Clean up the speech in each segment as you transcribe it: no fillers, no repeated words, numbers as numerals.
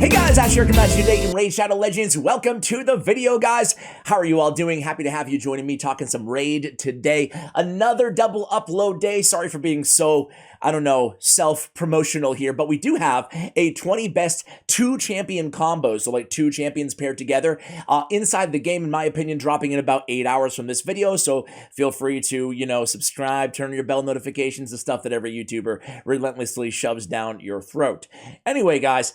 Hey guys, Ash here, coming back to you today in Raid Shadow Legends. Welcome to the video, guys. How are you all doing? Happy to have you joining me talking some Raid today. Another double upload day. Sorry for being so, I don't know, self-promotional here, but we do have a 20 best 2 champion combos, so like 2 champions paired together inside the game, in my opinion, dropping in about 8 hours from this video, so feel free to, you know, subscribe, turn your bell notifications, the stuff that every YouTuber relentlessly shoves down your throat. Anyway, guys,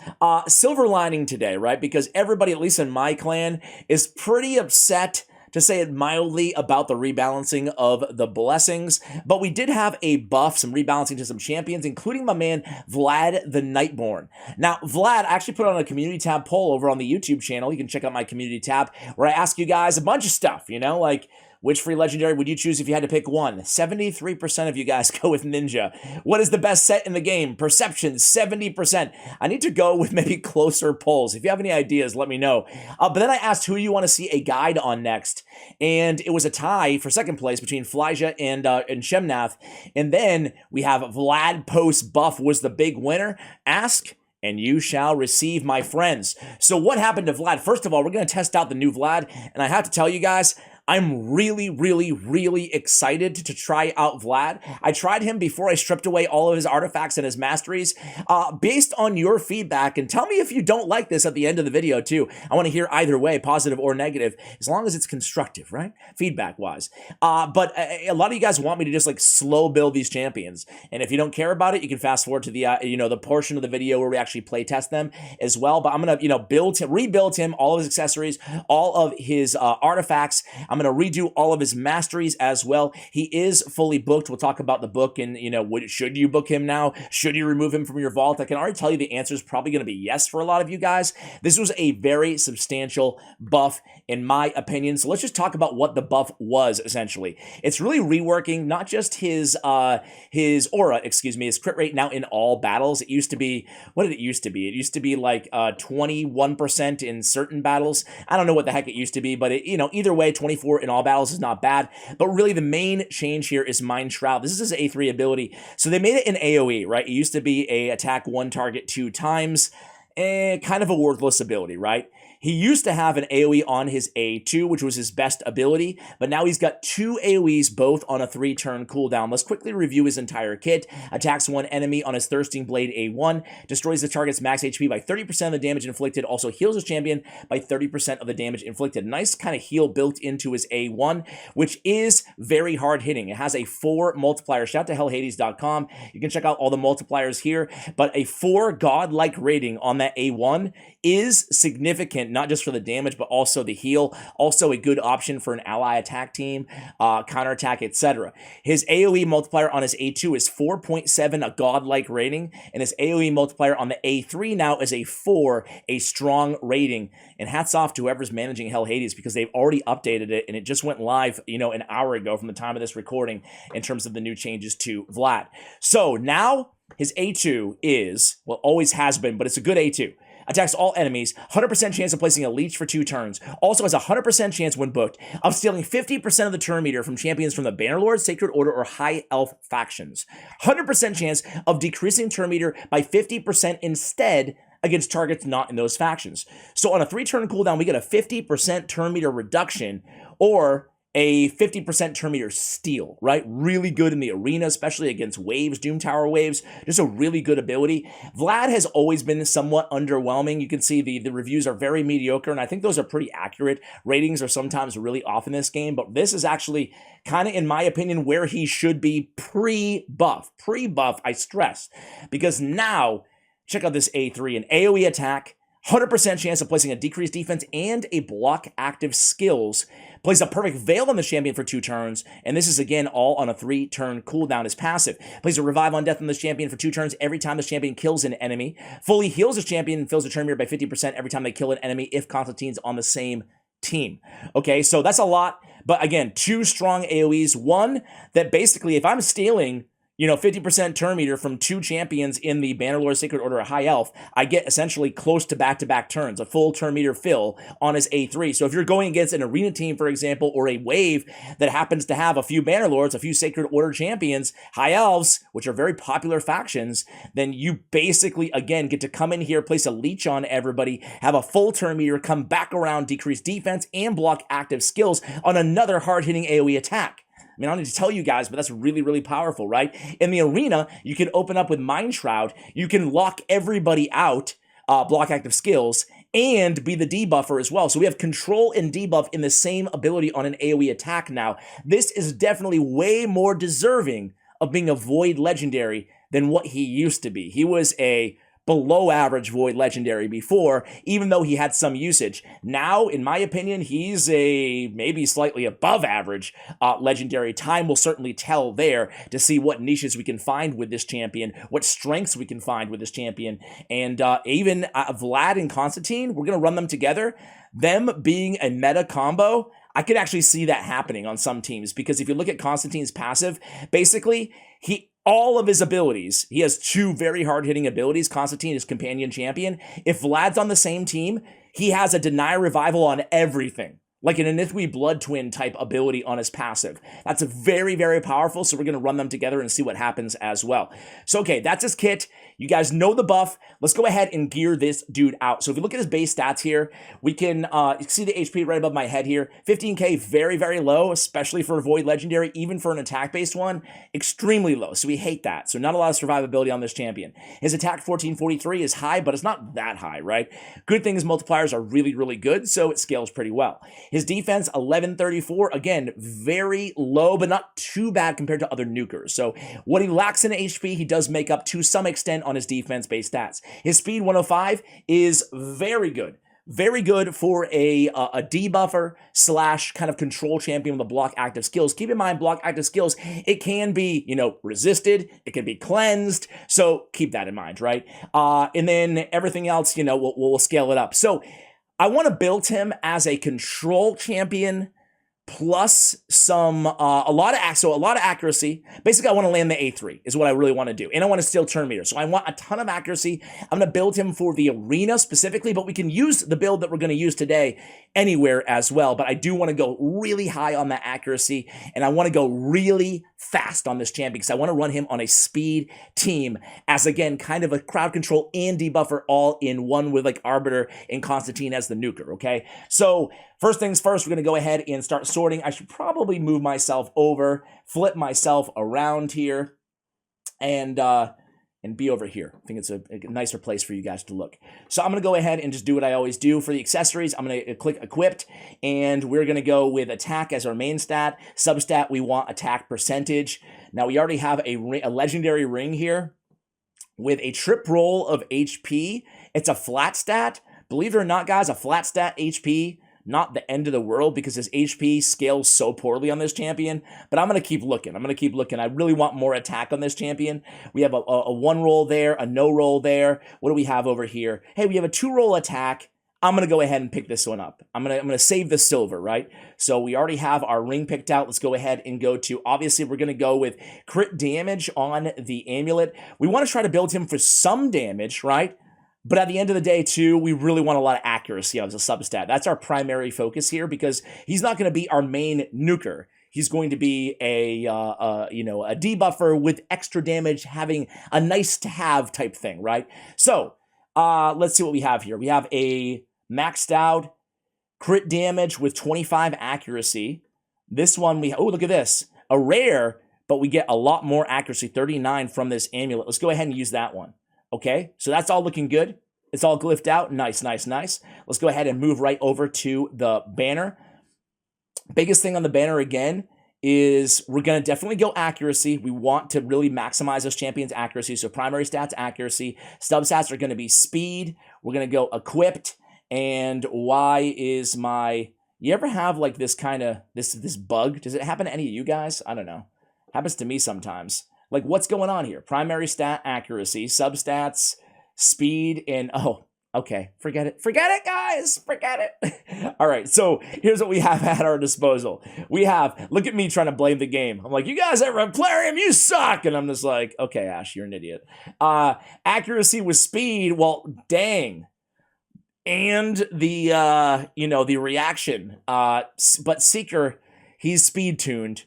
silver lining today, right? Because everybody, at least in my clan, is pretty upset, to say it mildly, about the rebalancing of the blessings. But we did have a buff, some rebalancing to some champions, including my man, Vlad the Nightborn. Now, Vlad actually put on a community tab poll over on the YouTube channel. You can check out my community tab, where I ask you guys a bunch of stuff, you know, like, which free legendary would you choose if you had to pick one? 73% of you guys go with Ninja. What is the best set in the game? Perception, 70%. I need to go with maybe closer polls. If you have any ideas, let me know. But then I asked who you want to see a guide on next, and it was a tie for second place between Flyja and Shemnath. And then we have Vlad post buff was the big winner. Ask and you shall receive, my friends. So what happened to Vlad? First of all, we're going to test out the new Vlad, and I have to tell you guys, I'm really excited to try out Vlad. I tried him before I stripped away all of his artifacts and his masteries. Based on your feedback, and tell me if you don't like this at the end of the video too. I want to hear either way, positive or negative, as long as it's constructive, right? Feedback-wise. But a lot of you guys want me to just like slow build these champions. And if you don't care about it, you can fast forward to the, the portion of the video where we actually play test them as well. But I'm going to, rebuild him, all of his accessories, all of his artifacts. I'm going to redo all of his masteries as well. He is fully booked. We'll talk about the book and, should you book him now? Should you remove him from your vault? I can already tell you the answer is probably going to be yes for a lot of you guys. This was a very substantial buff in my opinion. So let's just talk about what the buff was essentially. It's really reworking not just his aura, his crit rate now in all battles. It used to be, what did it used to be? It used to be like 21% in certain battles. I don't know what the heck it used to be, but it, either way, 24 in all battles is not bad, but really the main change here is Mind Shroud. This is his A3 ability. So they made it an AoE, right? It used to be a attack one target 2 times, kind of a worthless ability, right? He used to have an AoE on his A2, which was his best ability, but now he's got 2 AoEs, both on a 3-turn cooldown. Let's quickly review his entire kit. Attacks one enemy on his Thirsting Blade A1, destroys the target's max HP by 30% of the damage inflicted, also heals his champion by 30% of the damage inflicted. Nice kind of heal built into his A1, which is very hard hitting. It has a 4 multiplier. Shout out to hellhades.com. You can check out all the multipliers here, but a 4 godlike rating on that A1 is significant, not just for the damage, but also the heal. Also a good option for an ally attack team, counterattack, etc. His AoE multiplier on his A2 is 4.7, a godlike rating, and his AoE multiplier on the A3 now is a 4, a strong rating. And hats off to whoever's managing Hell Hades, because they've already updated it, and it just went live, an hour ago from the time of this recording in terms of the new changes to Vlad. So now his A2 is, well, always has been, but it's a good A2. Attacks all enemies, 100% chance of placing a leech for 2 turns. Also has a 100% chance when booked of stealing 50% of the turn meter from champions from the Bannerlord, Sacred Order, or High Elf factions. 100% chance of decreasing turn meter by 50% instead against targets not in those factions. So on a 3-turn cooldown, we get a 50% turn meter reduction, or a 50% turn meter steal, right? Really good in the arena, especially against waves, Doom Tower waves. Just a really good ability. Vlad has always been somewhat underwhelming. You can see the reviews are very mediocre, and I think those are pretty accurate. Ratings are sometimes really off in this game, but this is actually kind of, in my opinion, where he should be pre-buff. Pre-buff, I stress, because now, check out this A3, an AoE attack, 100% chance of placing a decreased defense and a block active skills. Plays a perfect veil on the champion for 2 turns, and this is again all on a 3-turn cooldown as passive. Plays a revive on death on the champion for 2 turns every time the champion kills an enemy. Fully heals the champion and fills the turn meter by 50% every time they kill an enemy if Constantine's on the same team. Okay, so that's a lot, but again, 2 strong AoEs. One that basically, if I'm stealing you know, 50% turn meter from 2 champions in the Bannerlord Sacred Order of High Elf, I get essentially close to back-to-back turns, a full turn meter fill on his A3. So if you're going against an arena team, for example, or a wave that happens to have a few Bannerlords, a few Sacred Order champions, High Elves, which are very popular factions, then you basically, again, get to come in here, place a leech on everybody, have a full turn meter, come back around, decrease defense, and block active skills on another hard-hitting AoE attack. I mean, I don't need to tell you guys, but that's really, really powerful, right? In the arena, you can open up with Mind Shroud. You can lock everybody out, block active skills, and be the debuffer as well. So we have control and debuff in the same ability on an AoE attack now. This is definitely way more deserving of being a Void Legendary than what he used to be. He was a below average Void Legendary before, even though he had some usage. Now, in my opinion, he's a maybe slightly above average Legendary. Time will certainly tell there to see what niches we can find with this champion, what strengths we can find with this champion, and even Vlad and Constantine, we're going to run them together. Them being a meta combo, I could actually see that happening on some teams, because if you look at Constantine's passive, basically, all of his abilities, he has 2 very hard-hitting abilities. Constantine is companion champion. If Vlad's on the same team, he has a deny revival on everything, like an Anithwi Blood Twin type ability on his passive. That's very, very powerful, so we're going to run them together and see what happens as well. So, okay, that's his kit. You guys know the buff. Let's go ahead and gear this dude out. So if you look at his base stats here, we can see the HP right above my head here. 15k, very, very low, especially for a Void Legendary, even for an attack-based one, extremely low. So we hate that. So not a lot of survivability on this champion. His attack 1443 is high, but it's not that high, right? Good thing is multipliers are really, really good, so it scales pretty well. His defense, 1134, again, very low, but not too bad compared to other nukers. So what he lacks in HP, he does make up to some extent on his defense-based stats. His speed, 105, is very good. Very good for a debuffer / kind of control champion with the block active skills. Keep in mind, block active skills, it can be, you know, resisted, it can be cleansed, so keep that in mind, right? And then everything else, you know, we'll scale it up. So I want to build him as a control champion plus some a lot of accuracy. Basically, I want to land the A3 is what I really want to do, and I want to steal turn meter. So I want a ton of accuracy. I'm going to build him for the arena specifically, but we can use the build that we're going to use today anywhere as well. But I do want to go really high on that accuracy, and I want to go really fast on this champion because I want to run him on a speed team as, again, kind of a crowd control and debuffer all in one with like Arbiter and Constantine as the nuker, okay? So first things first, we're going to go ahead and start sorting. I should probably move myself over, flip myself around here, and be over here. I think it's a nicer place for you guys to look. So I'm going to go ahead and just do what I always do for the accessories. I'm going to click equipped, and we're going to go with attack as our main stat. Substat, we want attack percentage. Now we already have a legendary ring here with a trip roll of HP. It's a flat stat. Believe it or not, guys, a flat stat HP, not the end of the world because his HP scales so poorly on this champion, but I'm going to keep looking. I really want more attack on this champion. We have a 1 roll there, a no roll there. What do we have over here? Hey, we have a 2 roll attack. I'm going to go ahead and pick this one up. I'm going to save the silver, right? So we already have our ring picked out. Let's go ahead and go to, obviously, we're going to go with crit damage on the amulet. We want to try to build him for some damage, right? But at the end of the day, too, we really want a lot of accuracy as a substat. That's our primary focus here because he's not going to be our main nuker. He's going to be a debuffer with extra damage, having a nice-to-have type thing, right? So let's see what we have here. We have a maxed out crit damage with 25 accuracy. This one, look at this. A rare, but we get a lot more accuracy, 39 from this amulet. Let's go ahead and use that one. Okay, so that's all looking good. It's all glyphed out. Nice, nice, nice. Let's go ahead and move right over to the banner. Biggest thing on the banner, again, is we're going to definitely go accuracy. We want to really maximize this champion's accuracy. So primary stats, accuracy. Substats are going to be speed. We're going to go equipped. And Y is my... You ever have like this kind of... This bug? Does it happen to any of you guys? I don't know. Happens to me sometimes. Like, what's going on here? Primary stat, accuracy, substats, speed, and, oh, Okay, forget it. Forget it, guys. Forget it. All right, so here's what we have at our disposal. We have, look at me trying to blame the game. I'm like, you guys ever have Plarium? You suck. And I'm just like, okay, Ash, you're an idiot. Accuracy with speed, well, dang. And the, the reaction. But Seeker, he's speed tuned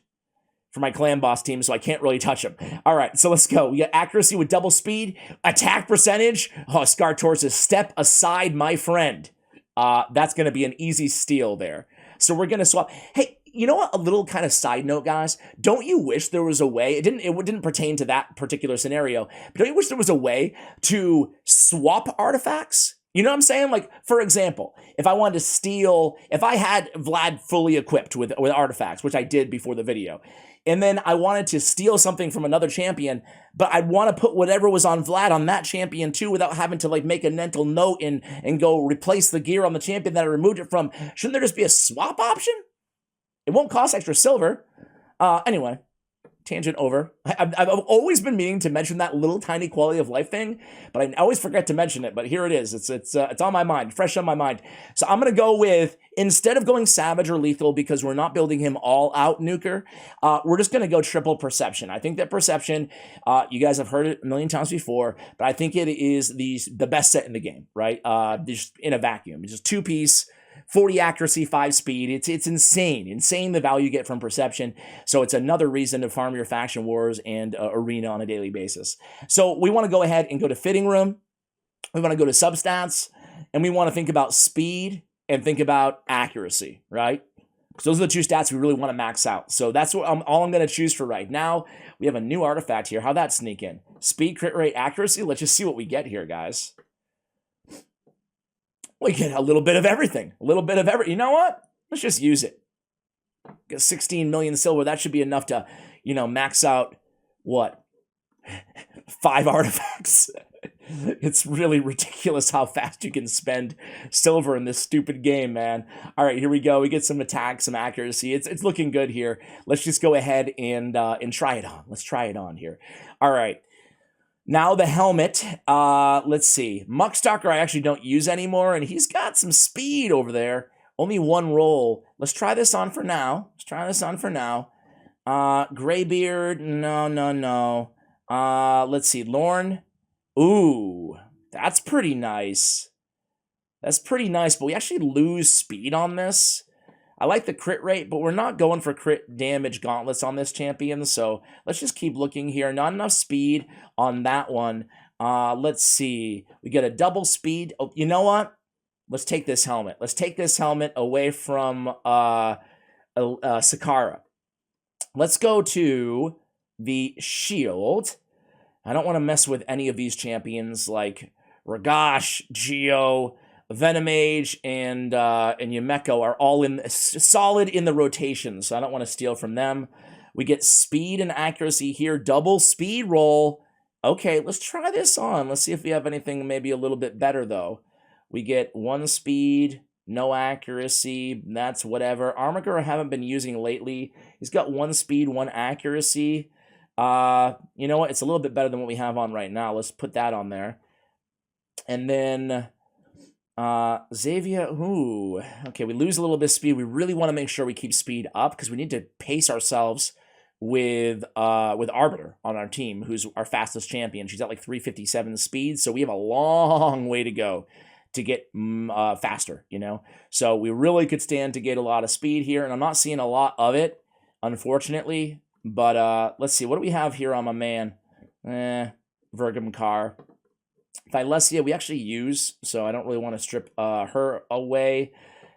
for my clan boss team, so I can't really touch him. All right, so let's go. We got accuracy with double speed, attack percentage. Oh, Scar Taurus is step aside, my friend. That's going to be an easy steal there. So we're going to swap. Hey, you know what? A little kind of side note, guys. Don't you wish there was a way? It didn't pertain to that particular scenario, but don't you wish there was a way to swap artifacts? You know what I'm saying? Like, for example, if I wanted to steal, if I had Vlad fully equipped with artifacts, which I did before the video, and then I wanted to steal something from another champion, but I'd want to put whatever was on Vlad on that champion too without having to like make a mental note and go replace the gear on the champion that I removed it from. Shouldn't there just be a swap option? It won't cost extra silver. Anyway, tangent over. I've always been meaning to mention that little tiny quality of life thing, but I always forget to mention it. But here it is. It's on my mind, fresh on my mind. So I'm gonna go with, instead of going savage or lethal because we're not building him all out nuker, we're just gonna go triple perception. I think that perception, you guys have heard it a million times before, but I think it is the best set in the game, right? Just in a vacuum. It's just 2-piece. 40 accuracy, 5 speed. It's insane the value you get from perception. So it's another reason to farm your faction wars and arena on a daily basis. So we want to go ahead and go to fitting room. We want to go to substats, and we want to think about speed and think about accuracy, right? Because those are the two stats we really want to max out. So that's what all I'm going to choose for right now. We have a new artifact here. How'd that sneak in? Speed, crit rate, accuracy. Let's just see what we get here, guys. We get a little bit of everything. A little bit of everything. You know what? Let's just use it. Get 16 million silver. That should be enough to, max out, what? 5 artifacts. It's really ridiculous how fast you can spend silver in this stupid game, man. All right, here we go. We get some attack, some accuracy. It's looking good here. Let's just go ahead and try it on. Let's try it on here. All right. Now the helmet, let's see. Muckstalker I actually don't use anymore, and he's got some speed over there. Only 1 roll. Let's try this on for now. Graybeard, no. Let's see, Lorne. Ooh, that's pretty nice. But we actually lose speed on this. I like the crit rate, but we're not going for crit damage gauntlets on this champion, so let's just keep looking here. Not enough speed on that one. Let's see. We get a double speed. Oh, you know what? Let's take this helmet. Let's take this helmet away from Sakara. Let's go to the shield. I don't want to mess with any of these champions like Ragash, Geo, Venomage, and Yumeko are all solid in the rotation, so I don't want to steal from them. We get speed and accuracy here. Double speed roll. Okay, let's try this on. Let's see if we have anything maybe a little bit better, though. We get 1 speed, no accuracy. That's whatever. Armiger I haven't been using lately. He's got 1 speed, 1 accuracy. You know what? It's a little bit better than what we have on right now. Let's put that on there. And then Xavier, ooh, okay, we lose a little bit of speed. We really want to make sure we keep speed up because we need to pace ourselves with Arbiter on our team, who's our fastest champion. She's at like 357 speed, so we have a long way to go to get faster, So we really could stand to get a lot of speed here, and I'm not seeing a lot of it, unfortunately. But let's see, what do we have here on my man? Vergum Car. Thylesia we actually use, so I don't really want to strip her away.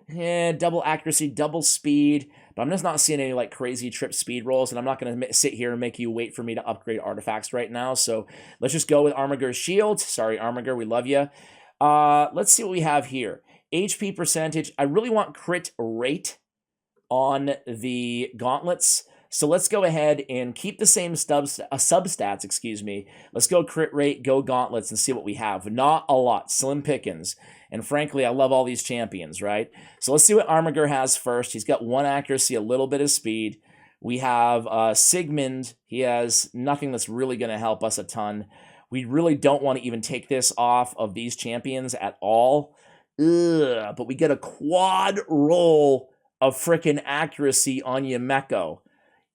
Double accuracy, double speed, but I'm just not seeing any like crazy trip speed rolls, and I'm not going to sit here and make you wait for me to upgrade artifacts right now, so let's just go with Armiger's shield. Sorry, Armiger, we love you. Let's see what we have here. HP percentage, I really want crit rate on the gauntlets. So let's go ahead and keep the same substats, excuse me. Let's go crit rate, go gauntlets, and see what we have. Not a lot, slim pickings. And frankly, I love all these champions, right? So let's see what Armiger has first. He's got 1 accuracy, a little bit of speed. We have Sigmund. He has nothing that's really going to help us a ton. We really don't want to even take this off of these champions at all. Ugh, but we get a quad roll of frickin' accuracy on Yumeko.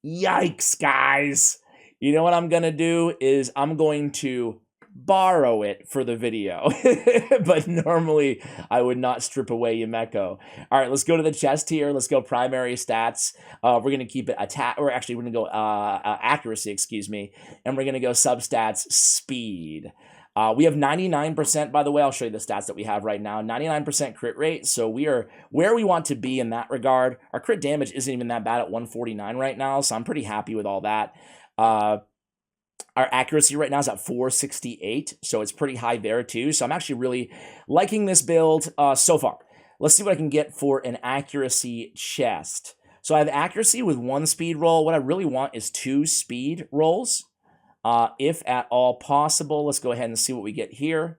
Yikes, guys. You know what I'm going to do is I'm going to borrow it for the video. But normally I would not strip away Yumeko. All right, let's go to the chest here. Let's go primary stats. We're going to keep it attack, or actually we're going to go accuracy, excuse me. And we're going to go substats speed. We have 99%, by the way. I'll show you the stats that we have right now. 99% crit rate, so we are where we want to be in that regard. Our crit damage isn't even that bad at 149 right now, so I'm pretty happy with all that. Our accuracy right now is at 468, so it's pretty high there too. So I'm actually really liking this build so far. Let's see what I can get for an accuracy chest. So I have accuracy with 1 speed roll. What I really want is 2 speed rolls. If at all possible. Let's go ahead and see what we get here.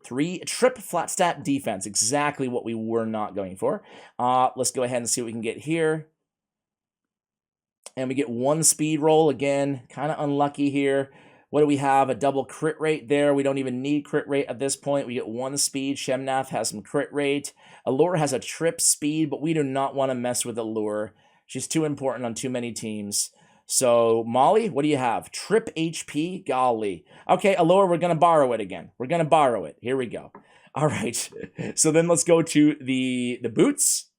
3 trip flat stat defense, exactly what we were not going for. Let's go ahead and see what we can get here. And we get 1 speed roll again, kind of unlucky here. What do we have? A double crit rate there. We don't even need crit rate at this point. We get 1 speed. Shemnath has some crit rate. Allure has a trip speed, but we do not want to mess with Allure. She's too important on too many teams. So, Molly, what do you have? Trip HP? Golly. Okay, Allure, we're going to borrow it again. We're going to borrow it. Here we go. All right. So then let's go to the boots.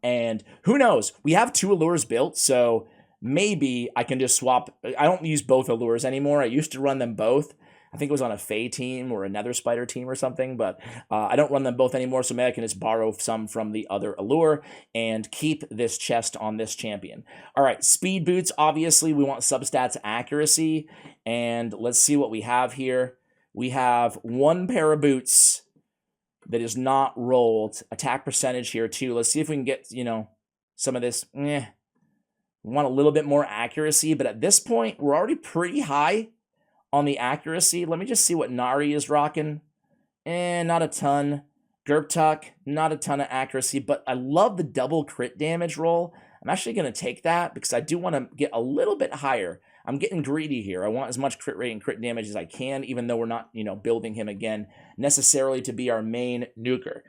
And who knows? We have 2 Allures built, so maybe I can just swap. I don't use both Allures anymore. I used to run them both. I think it was on a Fae team or a Nether Spider team or something, but I don't run them both anymore, so maybe I can just borrow some from the other Allure and keep this chest on this champion. All right, speed boots, obviously, we want substats accuracy, and let's see what we have here. We have 1 pair of boots that is not rolled. Attack percentage here, too. Let's see if we can get, you know, some of this. We want a little bit more accuracy, but at this point, we're already pretty high on the accuracy. Let me just see what Nari is rocking. Not a ton. Gerptuck, not a ton of accuracy, but I love the double crit damage roll. I'm actually going to take that because I do want to get a little bit higher. I'm getting greedy here. I want as much crit rate and crit damage as I can, even though we're not, you know, building him again necessarily to be our main nuker.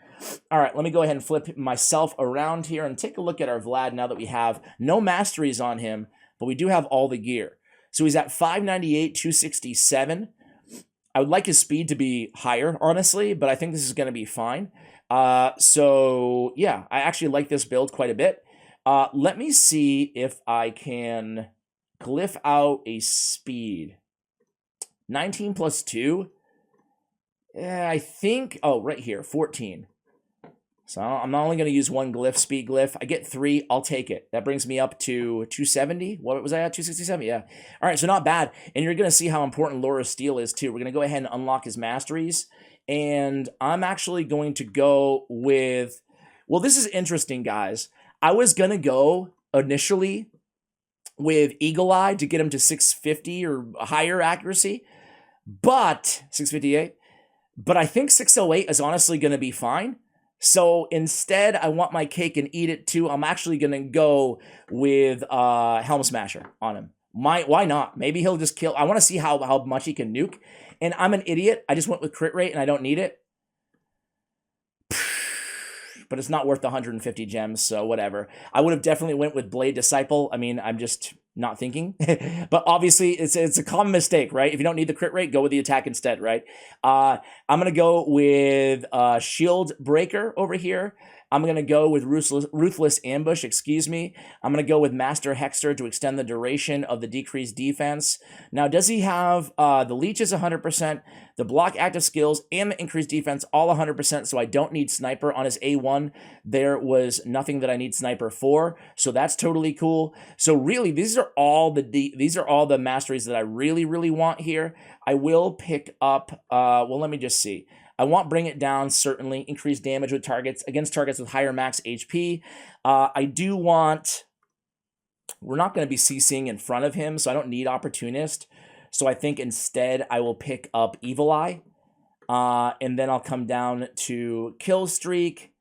All right, let me go ahead and flip myself around here and take a look at our Vlad now that we have no masteries on him, but we do have all the gear. So he's at 598, 267. I would like his speed to be higher, honestly, but I think this is going to be fine. So, yeah, I actually like this build quite a bit. Let me see if I can glyph out a speed. 19 plus 2. I think, oh, right here, 14. So I'm not only going to use 1 glyph, speed glyph. I get 3, I'll take it. That brings me up to 270. What was I at? 267? Yeah. All right, so not bad. And you're going to see how important Laura's Steel is, too. We're going to go ahead and unlock his masteries. And I'm actually going to go with, well, this is interesting, guys. I was going to go initially with Eagle Eye to get him to 650 or higher accuracy, but 658. But I think 608 is honestly going to be fine. So instead, I want my cake and eat it too. I'm actually going to go with Helm Smasher on him. Why not? Maybe he'll just kill. I want to see how much he can nuke. And I'm an idiot. I just went with crit rate and I don't need it. But it's not worth the 150 gems, so whatever. I would have definitely went with Blade Disciple. I mean, I'm just not thinking. But obviously, it's a common mistake, right? If you don't need the crit rate, go with the attack instead, right? I'm going to go with Shield Breaker over here. I'm going to go with Ruthless Ambush, excuse me. I'm going to go with Master Hexter to extend the duration of the decreased defense. Now, does he have the Leech is 100%, the block active skills, and the increased defense all 100%, so I don't need Sniper. On his A1, there was nothing that I need Sniper for, so that's totally cool. So really, these are all the masteries that I really, really want here. I will pick up, well, let me just see. I want Bring It Down, certainly. Increase damage with targets, against targets with higher max HP. I do want, we're not going to be CCing in front of him, so I don't need Opportunist. So I think instead I will pick up Evil Eye. And then I'll come down to Kill Streak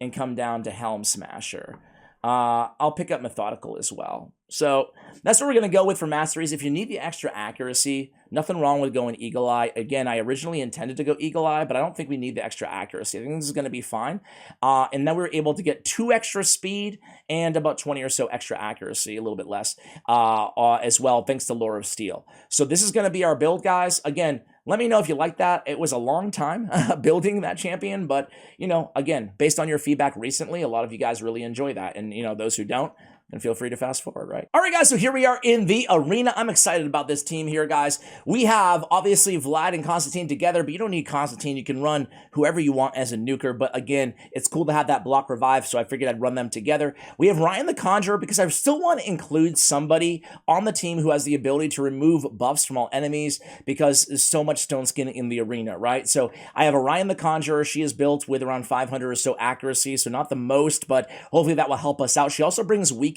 and come down to Helm Smasher. I'll pick up Methodical as well. So that's what we're going to go with for Masteries. If you need the extra accuracy, nothing wrong with going Eagle Eye. Again, I originally intended to go Eagle Eye, but I don't think we need the extra accuracy. I think this is going to be fine. And then we were able to get 2 extra speed and about 20 or so extra accuracy, a little bit less as well, thanks to Lore of Steel. So this is going to be our build, guys. Again, let me know if you like that. It was a long time building that champion, but, you know, again, based on your feedback recently, a lot of you guys really enjoy that. And, you know, those who don't, and feel free to fast forward, right? All right, guys, so here we are in the arena. I'm excited about this team here, guys. We have, obviously, Vlad and Constantine together, but you don't need Constantine. You can run whoever you want as a nuker, but again, it's cool to have that block revive, so I figured I'd run them together. We have Ryan the Conjurer, because I still want to include somebody on the team who has the ability to remove buffs from all enemies, because there's so much stone skin in the arena, right? So I have a Ryan the Conjurer. She is built with around 500 or so accuracy, so not the most, but hopefully that will help us out. She also brings Weaken,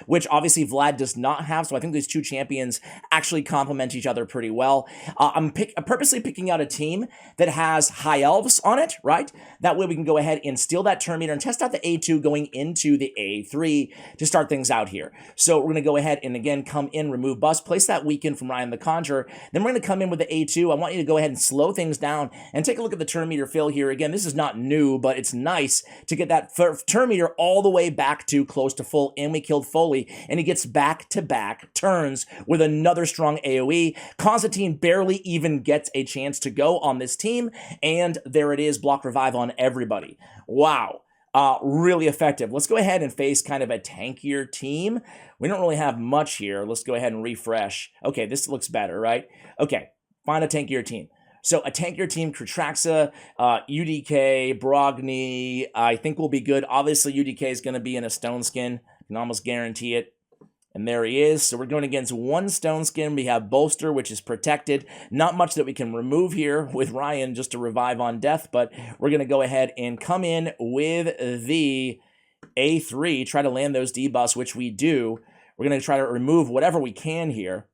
which obviously Vlad does not have, so I think these two champions actually complement each other pretty well. I'm purposely picking out a team that has High Elves on it, right? That way we can go ahead and steal that turn meter and test out the A2 going into the A3 to start things out here. So we're going to go ahead and, again, come in, remove buffs, place that Weaken from Ryan the Conjurer. Then we're going to come in with the A2. I want you to go ahead and slow things down and take a look at the turn meter fill here. Again, this is not new, but it's nice to get that turn meter all the way back to close to full, and we killed Foley, and he gets back-to-back turns with another strong AoE. Constantine barely even gets a chance to go on this team, and there it is, block revive on everybody. Wow. Really effective. Let's go ahead and face kind of a tankier team. We don't really have much here. Let's go ahead and refresh. Okay, this looks better, right? Okay, find a tankier team. So a tankier team, Kratraxa, UDK, Brogni, I think will be good. Obviously, UDK is going to be in a stone skin. I can almost guarantee it. And there he is. So we're going against 1 stone skin. We have Bolster, which is protected. Not much that we can remove here with Ryan just to revive on death, but we're going to go ahead and come in with the A3, try to land those debuffs, which we do. We're going to try to remove whatever we can here,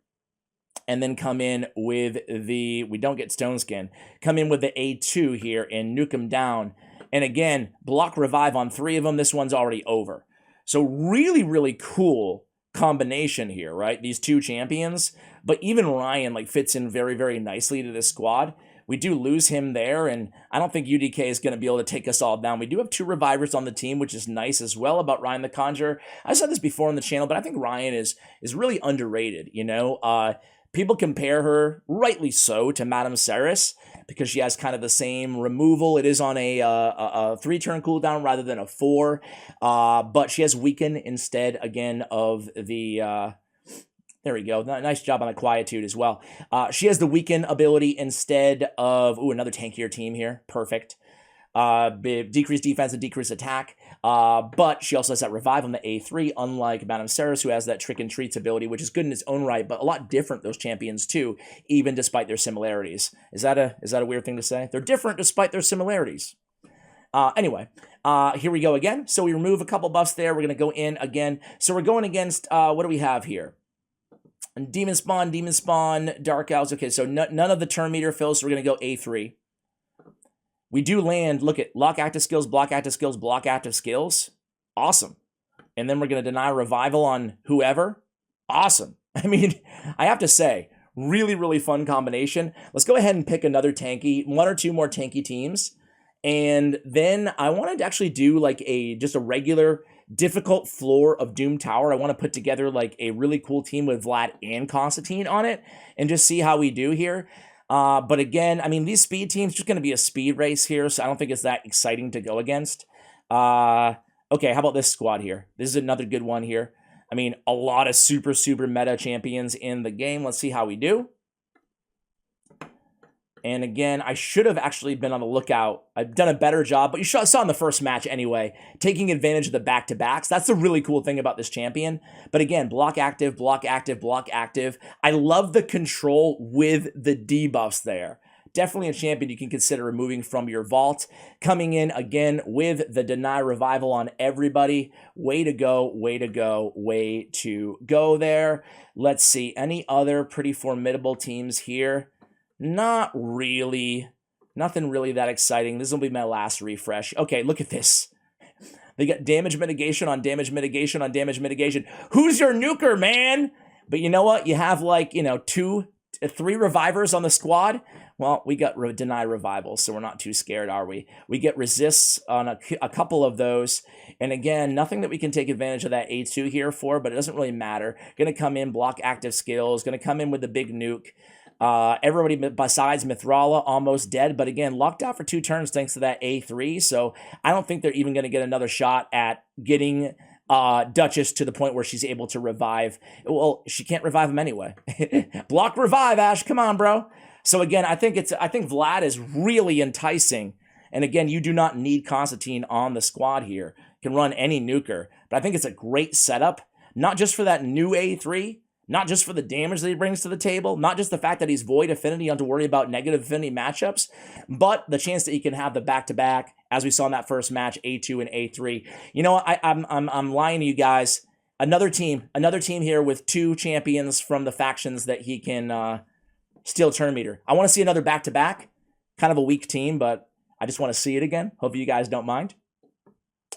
and then come in with the, we don't get stone skin, come in with the A2 here and nuke them down. And again, block revive on 3 of them. This one's already over. So really, really cool combination here, right? These two champions, but even Ryan like fits in very, very nicely to this squad. We do lose him there, and I don't think UDK is going to be able to take us all down. We do have 2 revivers on the team, which is nice as well about Ryan the Conjurer. I said this before on the channel, but I think Ryan is really underrated, you know? People compare her, rightly so, to Madame Ceres because she has kind of the same removal. It is on a 3-turn cooldown rather than a 4, but she has Weaken instead, again, of the... there we go. Nice job on the Quietude as well. She has the Weaken ability instead of... Ooh, another tankier team here. Perfect. Decreased defense and decreased attack. But she also has that revive on the A3, unlike Madame Ceres, who has that trick and treats ability, which is good in its own right, but a lot different, those champions too, even despite their similarities. Is that a weird thing to say? They're different despite their similarities. Anyway, here we go again. So we remove a couple buffs there. We're going to go in again. So we're going against, what do we have here? Demon Spawn, Dark Elves. Okay, so none of the turn meter fills, so we're going to go A3. We do land, look at lock active skills, block active skills, block active skills. Awesome. And then we're going to deny revival on whoever. Awesome. I mean, I have to say, really, really fun combination. Let's go ahead and pick another tanky, 1 or 2 more tanky teams. And then I wanted to actually do like just a regular difficult floor of Doom Tower. I want to put together like a really cool team with Vlad and Constantine on it and just see how we do here. But again, I mean, these speed teams, just going to be a speed race here, so I don't think it's that exciting to go against. Okay, how about this squad here? This is another good one here. I mean, a lot of super, super meta champions in the game. Let's see how we do. And again, I should have actually been on the lookout. I've done a better job, but you saw in the first match anyway, taking advantage of the back-to-backs. That's the really cool thing about this champion. But again, block active, block active, block active. I love the control with the debuffs there. Definitely a champion you can consider removing from your vault. Coming in again with the deny revival on everybody. Way to go, way to go, way to go there. Let's see, any other pretty formidable teams here? Not really. Nothing really that exciting. This will be my last refresh. Okay, look at this. They got damage mitigation on damage mitigation on damage mitigation. Who's your nuker, man? But you know what? You have like, you know, 3 revivers on the squad. Well, we got deny revivals, so we're not too scared, are we? We get resists on a couple of those. And again, nothing that we can take advantage of that A2 here for, but it doesn't really matter. Going to come in, block active skills. Going to come in with the big nuke. Everybody besides Mithrala almost dead, but again, locked out for 2 turns thanks to that A3. So I don't think they're even going to get another shot at getting Duchess to the point where she's able to revive. Well, she can't revive him anyway. Block revive, Ash. Come on, bro. So again, I think Vlad is really enticing. And again, you do not need Constantine on the squad here. You can run any nuker. But I think it's a great setup, not just for that new A3, not just for the damage that he brings to the table, not just the fact that he's void affinity, you don't have to worry about negative affinity matchups, but the chance that he can have the back-to-back, as we saw in that first match, A2 and A3. You know what? I'm lying to you guys. Another team here with 2 champions from the factions that he can steal turn meter. I want to see another back-to-back. Kind of a weak team, but I just want to see it again. Hope you guys don't mind.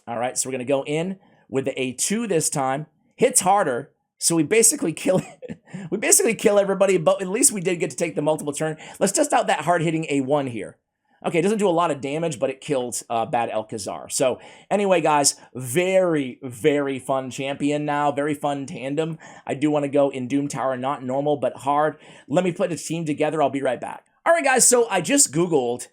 All right, so we're going to go in with the A2 this time. Hits harder, so we basically kill everybody, but at least we did get to take the multiple turn. Let's test out that hard-hitting A1 here. Okay, it doesn't do a lot of damage, but it killed Bad Alcazar. So anyway, guys, very, very fun champion now. Very fun tandem. I do want to go in Doom Tower, not normal, but hard. Let me put a team together. I'll be right back. All right, guys, so I just Googled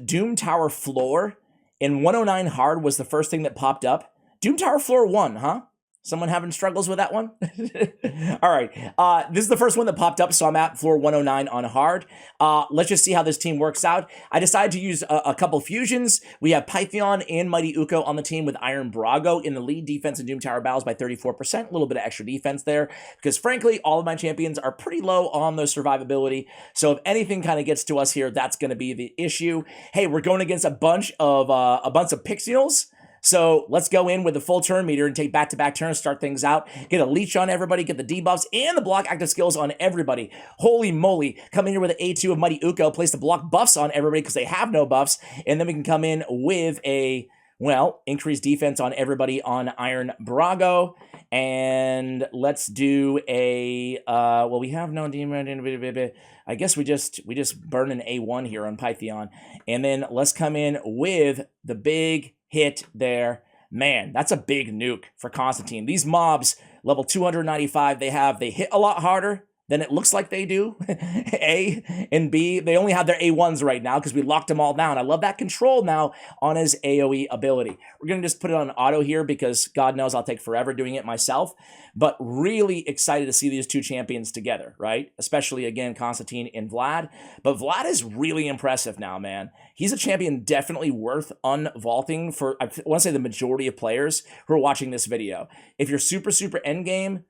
Doom Tower floor, and 109 hard was the first thing that popped up. Doom Tower floor 1, huh? Someone having struggles with that one? All right. This is the first one that popped up, so I'm at floor 109 on hard. Let's just see how this team works out. I decided to use a couple fusions. We have Pythion and Mighty Uko on the team with Iron Brago in the lead, defense in Doom Tower battles by 34%. A little bit of extra defense there because, frankly, all of my champions are pretty low on their survivability. So if anything kind of gets to us here, that's going to be the issue. Hey, we're going against a bunch of Pixials. So let's go in with the full turn meter and take back-to-back turns, start things out, get a leech on everybody, get the debuffs and the block active skills on everybody. Holy moly. Come in here with an A2 of Mighty Uko, place the block buffs on everybody because they have no buffs, and then we can come in with a, well, increased defense on everybody on Iron Brago, and let's do a, well, we have no demon, I guess we just burn an A1 here on Pythion, and then let's come in with the big hit there. Man, that's a big nuke for Constantine. These mobs, level 295, they hit a lot harder than it looks like they do. A and B, they only have their A1s right now because we locked them all down. I love that control now on his AoE ability. We're going to just put it on auto here because God knows I'll take forever doing it myself. But really excited to see these 2 champions together, right? Especially, again, Constantine and Vlad. But Vlad is really impressive now, man. He's a champion definitely worth unvaulting for, I want to say, the majority of players who are watching this video. If you're super, super endgame,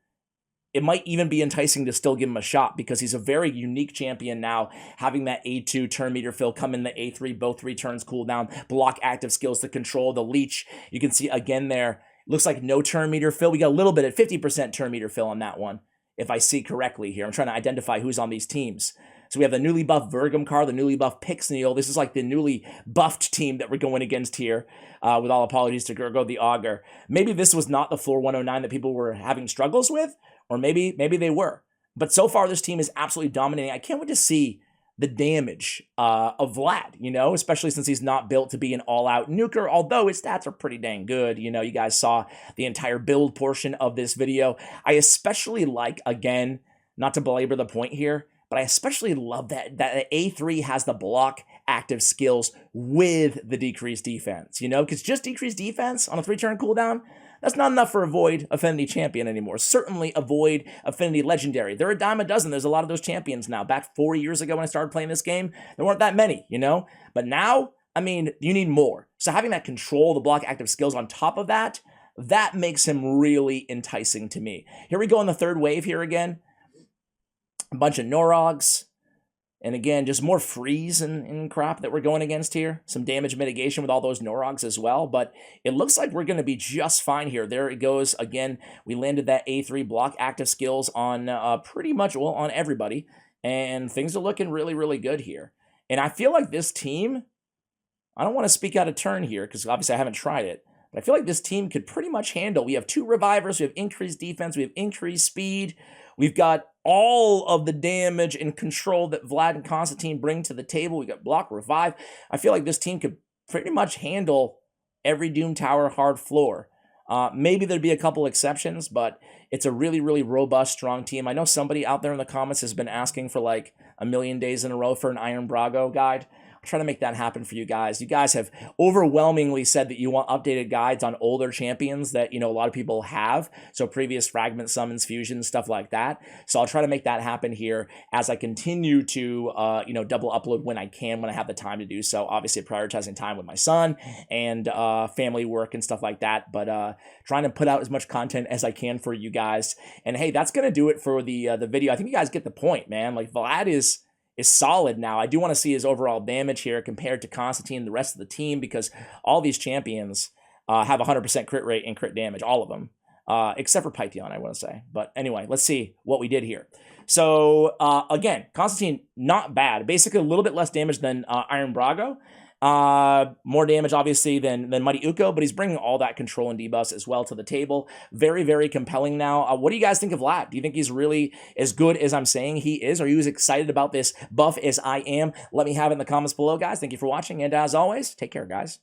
it might even be enticing to still give him a shot because he's a very unique champion now, having that A2 turn meter fill, come in the A3, both 3 turns cooldown, block active skills to control the leech. You can see again there, looks like no turn meter fill. We got a little bit at 50% turn meter fill on that one, if I see correctly here. I'm trying to identify who's on these teams. So we have the newly buffed Vergumcar, the newly buffed Pixneal. This is like the newly buffed team that we're going against here, with all apologies to Gurgo the Augur. Maybe this was not the floor 109 that people were having struggles with, or maybe they were. But so far, this team is absolutely dominating. I can't wait to see the damage of Vlad, you know, especially since he's not built to be an all-out nuker, although his stats are pretty dang good. You know, you guys saw the entire build portion of this video. I especially like, again, not to belabor the point here, but I especially love that A3 has the block active skills with the decreased defense, you know, because just decreased defense on a 3-turn cooldown, that's not enough for a Void Affinity champion anymore. Certainly a Void Affinity legendary. They're a dime a dozen. There's a lot of those champions now. Back 4 years ago when I started playing this game, there weren't that many, you know? But now, I mean, you need more. So having that control, the block active skills on top of that, that makes him really enticing to me. Here we go on the 3rd wave here again. A bunch of Norogs. And again, just more freeze and crap that we're going against here. Some damage mitigation with all those Norogs as well. But it looks like we're going to be just fine here. There it goes. Again, we landed that A3 block active skills on pretty much, well, on everybody. And things are looking really, really good here. And I feel like this team, I don't want to speak out of turn here because obviously I haven't tried it. But I feel like this team could pretty much handle. We have 2 revivers, we have increased defense, we have increased speed, we've got all of the damage and control that Vlad and Constantine bring to the table. We got block, revive. I feel like this team could pretty much handle every Doom Tower hard floor. Maybe there'd be a couple exceptions, but it's a really, really robust, strong team. I know somebody out there in the comments has been asking for like a million days in a row for an Iron Brago guide. I'll try to make that happen for you guys. You guys have overwhelmingly said that you want updated guides on older champions that, a lot of people have. So previous fragment summons, fusions, stuff like that. So I'll try to make that happen here as I continue to, double upload when I can, when I have the time to do so. Obviously prioritizing time with my son and family work and stuff like that. But trying to put out as much content as I can for you guys. And hey, that's going to do it for the video. I think you guys get the point, man. Like Vlad is solid now. I do want to see his overall damage here compared to Constantine and the rest of the team, because all these champions have 100% crit rate and crit damage, all of them, except for Python, I want to say. But anyway, let's see what we did here. So again, Constantine, not bad. Basically a little bit less damage than Iron Brago. More damage, obviously, than Mighty Uko, but he's bringing all that control and debuffs as well to the table. Very, very compelling now. What do you guys think of Vlad? Do you think he's really as good as I'm saying he is? Are you as excited about this buff as I am? Let me have it in the comments below, guys. Thank you for watching, and as always, take care, guys.